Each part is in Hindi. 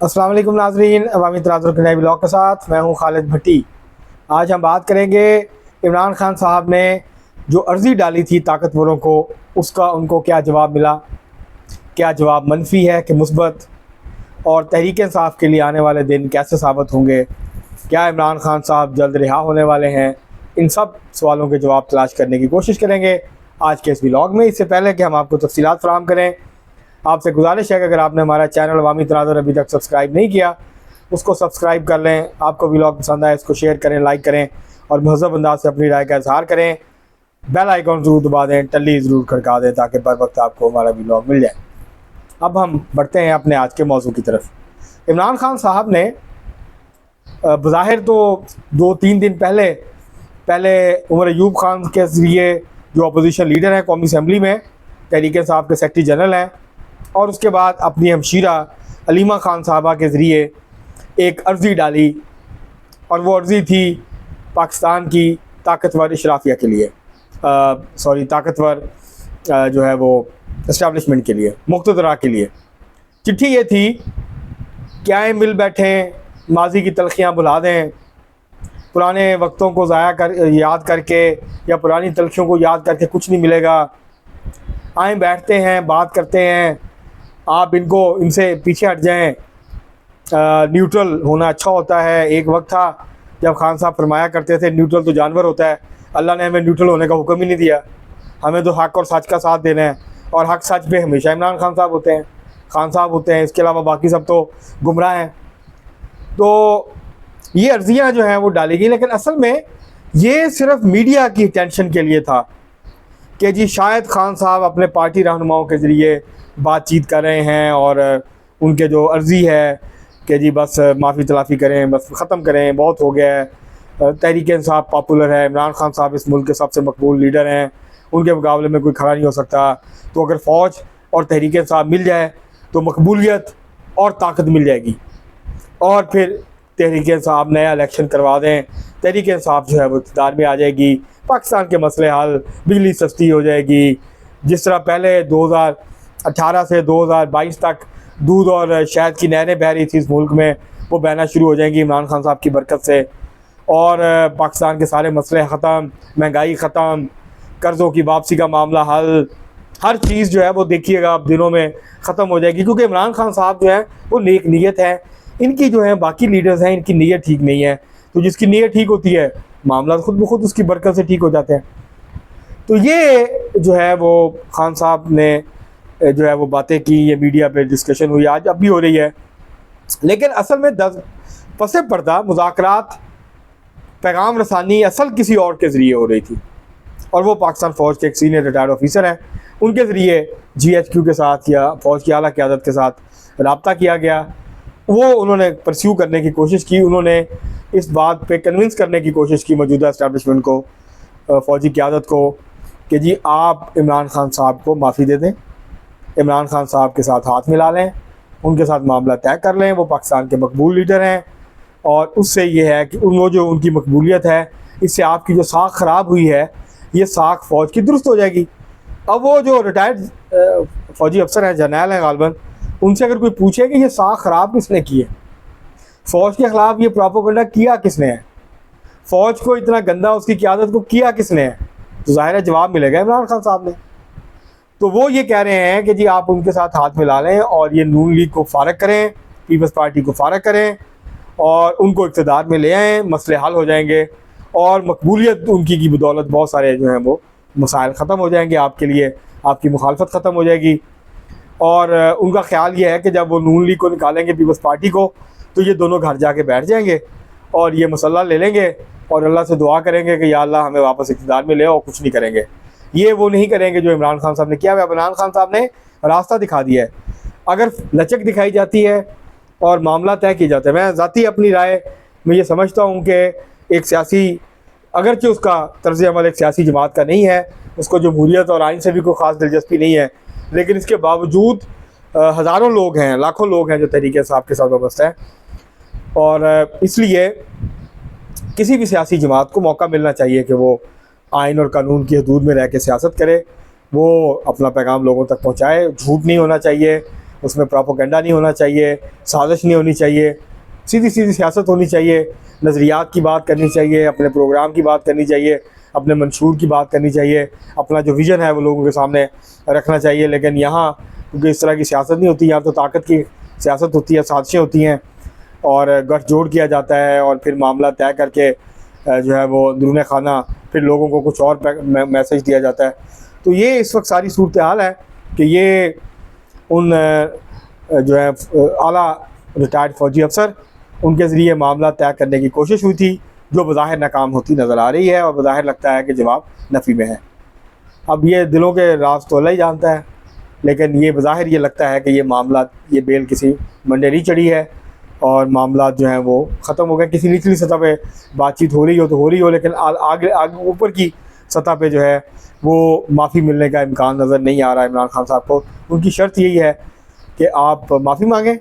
अस्सलाम वालेकुम नाज़रीन, अवामी तराजुर के नए ब्लॉग के साथ मैं हूं खालिद भट्टी। आज हम बात करेंगे इमरान खान साहब ने जो अर्ज़ी डाली थी ताकतवरों को, उसका उनको क्या जवाब मिला, क्या जवाब मनफी है कि मुस्बत, और तहरीक इंसाफ के लिए आने वाले दिन कैसे साबित होंगे, क्या इमरान खान साहब जल्द रिहा होने वाले हैं। इन सब सवालों के जवाब तलाश करने की कोशिश करेंगे आज के इस व्लॉग में। इससे पहले कि हम आपको तफसीलात फराहम करें, आपसे गुजारिश है कि अगर आपने हमारा चैनल अवामी तनाज़ुर अभी तक सब्सक्राइब नहीं किया, उसको सब्सक्राइब कर लें। आपको व्लॉग पसंद आए इसको शेयर करें, लाइक करें और महज़ब अंदाज से अपनी राय का इजहार करें। बेल आइकॉन ज़रूर दबा दें, टल्ली ज़रूर खड़का दें ताकि बर वक्त आपको हमारा व्लॉग मिल जाए। अब हम बढ़ते हैं अपने आज के मौजू की तरफ। इमरान खान साहब ने बज़ाहिर तो 2-3 दिन पहले उमर अयूब खान के ज़रिए, जो अपोजिशन लीडर हैं कौमी असम्बली में, तहरीक इंसाफ के सेक्रेटरी जनरल हैं, और उसके बाद अपनी हमशीरा अलीमा खान साहबा के ज़रिए एक अर्ज़ी डाली, और वो अर्ज़ी थी पाकिस्तान की ताकतवर इशराफिया के लिए, ताकतवर जो है वो इस्टेब्लिशमेंट के लिए, मुक़्तदरा के लिए। चिट्ठी ये थी कि आए मिल बैठें, माजी की तलखियाँ भुला दें, पुराने वक्तों को याद करके या पुरानी तलखियों को याद करके कुछ नहीं मिलेगा। आए बैठते हैं, बात करते हैं, आप इनसे पीछे हट जाएं। न्यूट्रल होना अच्छा होता है। एक वक्त था जब खान साहब फरमाया करते थे न्यूट्रल तो जानवर होता है। अल्लाह ने हमें न्यूट्रल होने का हुक्म ही नहीं दिया, हमें तो हक़ और सच का साथ देना है, और हक़ सच पे हमेशा इमरान खान साहब होते हैं, खान साहब होते हैं। इसके अलावा बाकी सब तो गुमराह हैं। तो ये अर्ज़ियाँ जो हैं वो डाली गई, लेकिन असल में ये सिर्फ मीडिया की टेंशन के लिए था कि जी शायद खान साहब अपने पार्टी रहनुमाओं के ज़रिए बातचीत कर रहे हैं, और उनके जो अर्ज़ी है कि जी बस माफ़ी तलाफ़ी करें, बस ख़त्म करें, बहुत हो गया है, तहरीक इंसाफ पॉपुलर है, इमरान खान साहब इस मुल्क के सबसे मकबूल लीडर हैं, उनके मुकाबले में कोई खड़ा नहीं हो सकता। तो अगर फ़ौज और तहरीक इंसाफ मिल जाए तो मकबूलियत और ताकत मिल जाएगी, और फिर तहरीक इंसाफ नया इलेक्शन करवा दें, तहरीक इंसाफ जो है वो इक़्तिदार में आ जाएगी, पाकिस्तान के मसले हल, बिजली सस्ती हो जाएगी। जिस तरह पहले 2018 से 2022 तक दूध और शहद की नहरें बह रही थी इस मुल्क में, वो बहना शुरू हो जाएंगी इमरान खान साहब की बरकत से, और पाकिस्तान के सारे मसले ख़त्म, महंगाई ख़त्म, कर्ज़ों की वापसी का मामला हल, हर चीज़ जो है वो देखिएगा आप दिनों में ख़त्म हो जाएगी। क्योंकि इमरान खान साहब जो है वो नेक नीयत है, इनकी जो है बाकी लीडर्स हैं इनकी नीयत ठीक नहीं है। तो जिसकी नीयत ठीक होती है मामला खुद ब खुद उसकी बरकत से ठीक हो जाते हैं। तो ये जो है वो खान साहब ने जो है वो बातें की, ये मीडिया पे डिस्कशन हुई, आज अब भी हो रही है, लेकिन असल में पसे पर्दा मुज़ाकरात, पैगाम रसानी असल किसी और के ज़रिए हो रही थी, और वो पाकिस्तान फ़ौज के एक सीनियर रिटायर्ड ऑफिसर हैं, उनके ज़रिए GHQ के साथ या फ़ौज की आला क़यादत के साथ रब्ता किया गया। वो उन्होंने परस्यू करने की कोशिश की, उन्होंने इस बात पे कन्विंस करने की कोशिश की मौजूदा इस्टेब्लिशमेंट को, फ़ौजी क़यादत को, कि जी आप इमरान खान साहब को माफ़ी दे दें, इमरान खान साहब के साथ हाथ मिला लें, उनके साथ मामला तय कर लें, वो पाकिस्तान के मकबूल लीडर हैं, और उससे ये है कि वो जो उनकी मकबूलियत है, इससे आपकी जो साख ख़राब हुई है ये साख फ़ौज की दुरुस्त हो जाएगी। अब वो जो रिटायर्ड फ़ौजी अफसर हैं, जर्नैल हैं गालबन, उनसे अगर कोई पूछे कि ये साख ख़राब किसने की है, फ़ौज के ख़िलाफ़ ये प्रोपेगेंडा किया किसने है, फ़ौज को इतना गंदा उसकी क़यादत को किया किसने है, तो ज़ाहिर है जवाब मिलेगा इमरान खान साहब ने। तो वो ये कह रहे हैं कि जी आप उनके साथ हाथ मिला लें और ये नून लीग को फ़ारग करें, पीपल्स पार्टी को फ़ारग करें, और उनको इक़्तिदार में ले आएँ, मसले हल हो जाएंगे, और मकबूलियत उनकी की बदौलत बहुत सारे जो हैं वो मसाइल ख़त्म हो जाएंगे आपके लिए, आपकी मुखालफत ख़त्म हो जाएगी। और उनका ख्याल ये है कि जब वो नून लीग को निकालेंगे पीपल्स पार्टी को, तो ये दोनों घर जाके बैठ जाएंगे और ये मसला ले लेंगे और अल्लाह से दुआ करेंगे कि या अल्लाह हमें वापस इक़्तिदार में ले, और कुछ नहीं करेंगे। ये वो नहीं करेंगे जो इमरान खान साहब ने किया है। इमरान खान साहब ने रास्ता दिखा दिया है, अगर लचक दिखाई जाती है और मामला तय किया जाता है। मैं ज़ाती अपनी राय में ये समझता हूँ कि एक सियासी, अगरचे उसका तर्ज़ अमल एक सियासी जमात का नहीं है, उसको जमहूरियत और आइन से भी कोई ख़ास दिलचस्पी नहीं है, लेकिन इसके बावजूद हज़ारों लोग हैं, लाखों लोग हैं जो तहरीक इंसाफ के साथ वाबस्ता हैं, और इसलिए किसी भी सियासी जमात को मौका मिलना चाहिए कि वो आइन और कानून की हदूद में रह के सियासत करे, वो अपना पैगाम लोगों तक पहुँचाए। झूठ नहीं होना चाहिए, उसमें प्रोपेगेंडा नहीं होना चाहिए, साजिश नहीं होनी चाहिए, सीधी सीधी सियासत होनी चाहिए, नज़रियात की बात करनी चाहिए, अपने प्रोग्राम की बात करनी चाहिए, अपने मंशूर की बात करनी चाहिए, अपना जो विज़न है वो लोगों के सामने रखना चाहिए। लेकिन यहाँ क्योंकि इस तरह की सियासत नहीं होती, यहाँ तो ताकत की सियासत होती है, साजिशें होती हैं और गठजोड़ किया जाता है और फिर मामला तय करके जो है वो अंदरूनी खाना फिर लोगों को कुछ और मैसेज दिया जाता है। तो ये इस वक्त सारी सूरत हाल है कि ये उन जो है आला रिटायर्ड फ़ौजी अफसर उनके ज़रिए मामला तय करने की कोशिश हुई थी, जो बज़ाहिर नाकाम होती नज़र आ रही है और बज़ाहिर लगता है कि जवाब नफ़ी में है। अब ये दिलों के राज तो अल्लाह ही जानता है, लेकिन ये बज़ाहिर ये लगता है कि ये मामला, ये बेल किसी मंडे नहीं चढ़ी है और मामला जो हैं वो ख़त्म हो गए। किसी निचली सतह पे बातचीत हो रही हो तो हो रही हो, लेकिन आगे आगे ऊपर की सतह पे जो है वो माफ़ी मिलने का इम्कान नज़र नहीं आ रहा है इमरान खान साहब को। उनकी शर्त यही है कि आप माफ़ी मांगें,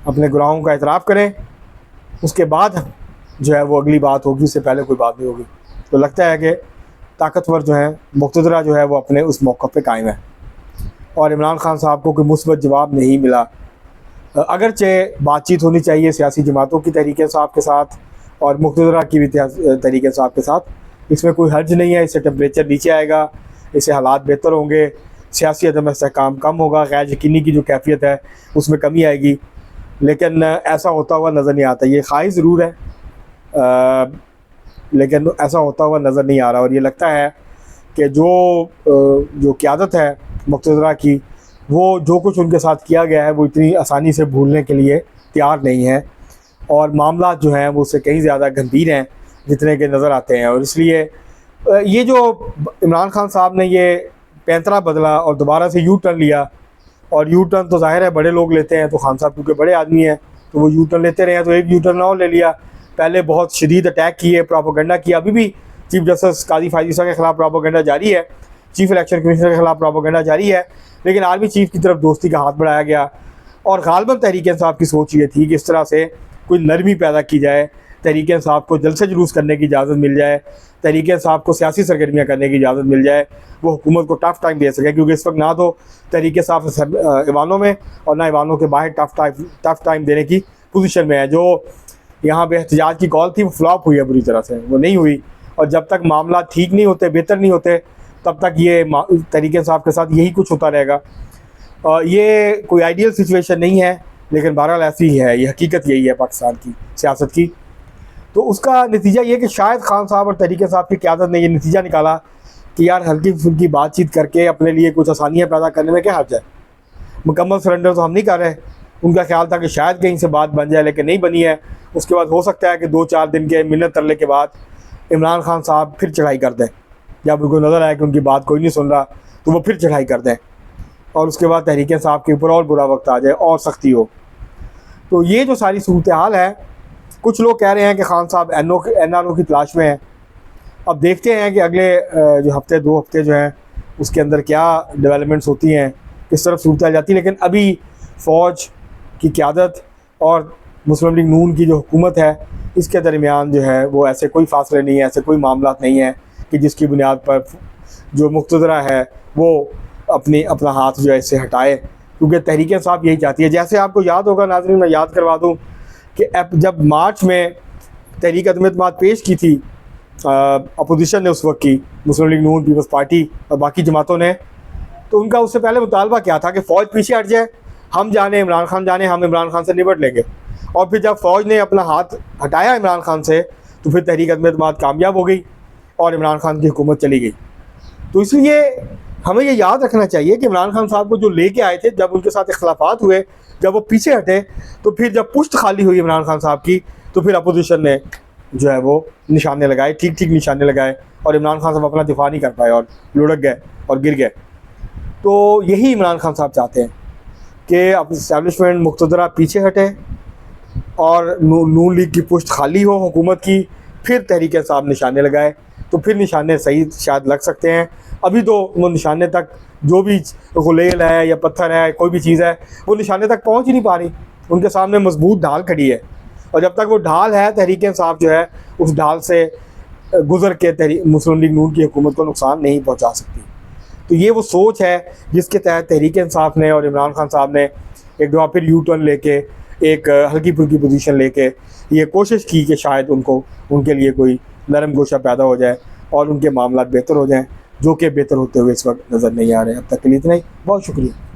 अपने गुनाहों का एतराफ़ करें, उसके बाद जो है वो अगली बात होगी, उससे पहले कोई बात नहीं होगी। तो लगता है कि ताकतवर जो है, मुक़्तदरा जो है वो अपने उस मौक़िफ़ पे कायम है और इमरान खान साहब को कोई मुस्बत जवाब नहीं मिला। अगरचे बातचीत होनी चाहिए सियासी जमातों की तहरीक इंसाफ के साथ और मुक़्तदरा की भी तहरीक इंसाफ के साथ, इसमें कोई हर्ज नहीं है। इससे टेम्परेचर नीचे आएगा, इससे हालात बेहतर होंगे, सियासी अदम इस्तेहकाम कम होगा, गैर यकीनी की जो कैफियत है उसमें कमी आएगी। लेकिन ऐसा होता हुआ नज़र नहीं आता। ये ख्वाहिश ज़रूर है लेकिन ऐसा होता हुआ नज़र नहीं आ रहा और ये लगता है कि जो क़यादत है मुक़्तदरा की, वो जो कुछ उनके साथ किया गया है वो इतनी आसानी से भूलने के लिए तैयार नहीं है और मामला जो हैं वो उससे कहीं ज़्यादा गंभीर हैं जितने के नज़र आते हैं। और इसलिए ये जो इमरान खान साहब ने ये पैंतरा बदला और दोबारा से यू टर्न लिया, और यू टर्न तो ज़ाहिर है बड़े लोग लेते हैं, तो खान साहब क्योंकि बड़े आदमी हैं तो वो यू टर्न लेते रहे हैं, तो एक यू टर्न और ले लिया। पहले बहुत शदीद अटैक किए, प्रोपेगेंडा किया, अभी भी चीफ जस्टिस काजी फायजीसा के ख़िलाफ़ प्रोपेगेंडा जारी है, चीफ इलेक्शन कमीशनर के ख़िलाफ़ प्रोपेगेंडा जारी है, लेकिन आर्मी चीफ की तरफ दोस्ती का हाथ बढ़ाया गया। और गालिबन तहरीक इंसाफ की सोच ये थी कि इस तरह से कोई नरमी पैदा की जाए, तहरीक इंसाफ को जलसे जुलूस करने की इजाज़त मिल जाए, तहरीक इंसाफ को सियासी सरगर्मियाँ करने की इजाज़त मिल जाए, वो हुकूमत को टफ़ टाइम दे सके। क्योंकि इस वक्त ना तो तहरीक इंसाफ ईवानों में और ना ईवानों के बाहर टफ़ टाइम देने की पोजीशन में है। जो यहाँ पे एहतजाज की कॉल थी वो फ्लॉप हुई है, बुरी तरह से वो नहीं हुई। और जब तक मामला ठीक नहीं होते, बेहतर नहीं होते, तब तक ये तहरीक इंसाफ के साथ यही कुछ होता रहेगा। ये कोई आइडियल सिचुएशन नहीं है, लेकिन बहरहाल ऐसी ही है, ये हकीकत यही है पाकिस्तान की सियासत की। तो उसका नतीजा ये कि शायद खान साहब और तहरीक इंसाफ की क़यादत ने ये नतीजा निकाला कि यार हल्की फुल्की बातचीत करके अपने लिए कुछ आसानियाँ पैदा करने में क्या हर्ज है, मुकम्मल सरेंडर तो हम नहीं कर रहे। उनका ख्याल था कि शायद कहीं से बात बन जाए, लेकिन नहीं बनी है। उसके बाद हो सकता है कि 2-4 दिन के मिन्नत तरले के बाद इमरान खान साहब फिर चढ़ाई कर दें, जब उनको नज़र आए कि उनकी बात कोई नहीं सुन रहा तो वो फिर चढ़ाई कर दें और उसके बाद तहरीक इंसाफ के ऊपर और बुरा वक्त आ जाए और सख्ती हो। तो ये जो सारी सूरत हाल है, कुछ लोग कह रहे हैं कि खान साहब NRO की तलाश में हैं। अब देखते हैं कि अगले जो हफ्ते 2 हफ्ते जो हैं उसके अंदर क्या डेवलपमेंट्स होती हैं, किस तरफ सूरत जाती है। लेकिन अभी फ़ौज की क़यादत और मुस्लिम लीग नून की जो हुकूमत है, इसके दरमियान जो है वो ऐसे कोई फासले नहीं है, ऐसे कोई मामला नहीं है कि जिसकी बुनियाद पर जो मुक़्तदरा है वो अपना हाथ जो है इससे हटाए। क्योंकि तहरीक इंसाफ यही चाहती है। जैसे आपको याद होगा नाज़रीन, मैं याद करवा दूँ कि जब मार्च में तहरीक अदम एतमाद पेश की थी अपोजिशन ने, उस वक्त की मुस्लिम लीग नून, पीपल्स पार्टी और बाकी जमातों ने, तो उनका उससे पहले मुतालबा क्या था कि फ़ौज पीछे हट जाए, हम जाने, इमरान खान जाने, हम इमरान खान से निपट लेंगे। और फिर जब फ़ौज ने अपना हाथ हटाया इमरान खान से, तो फिर तहरीक अदम एतमाद कामयाब हो गई और इमरान खान की हुकूमत चली गई। तो इसलिए हमें ये याद रखना चाहिए कि इमरान खान साहब को जो लेके आए थे, जब उनके साथ इख्तलाफात हुए, जब वो पीछे हटे, तो फिर जब पुश्त खाली हुई इमरान खान साहब की, तो फिर अपोजिशन ने जो है वो निशाने लगाए, ठीक ठीक निशाने लगाए और इमरान खान साहब अपना दिफा नहीं कर पाए और लुढ़क गए और गिर गए। तो यही इमरान खान साहब चाहते हैं कि अब इस्टेब्लिशमेंट मुक़्तदरा पीछे हटे और नून लीग की पुश्त खाली हो हुकूमत की, फिर तहरीक इंसाफ निशाने लगाए, तो फिर निशाने सही शायद लग सकते हैं। अभी तो वो निशाने तक जो भी गुलेल है या पत्थर है, कोई भी चीज़ है, वो निशाने तक पहुंच ही नहीं पा रही। उनके सामने मजबूत ढाल खड़ी है और जब तक वो ढाल है, तहरीक इंसाफ जो है उस ढाल से गुजर के मुस्लिम लीग नून की हुकूमत को नुकसान नहीं पहुँचा सकती। तो ये वो सोच है जिसके तहत तहरीक इंसाफ ने और इमरान खान साहब ने एक दफ़ा फिर यू टर्न लेके एक हल्की फुल्की पोजीशन लेके ये कोशिश की कि शायद उनके लिए कोई नरम गोशा पैदा हो जाए और उनके मामला बेहतर हो जाएं, जो कि बेहतर होते हुए इस वक्त नज़र नहीं आ रहे। अब तक के लिए इतना ही, बहुत शुक्रिया।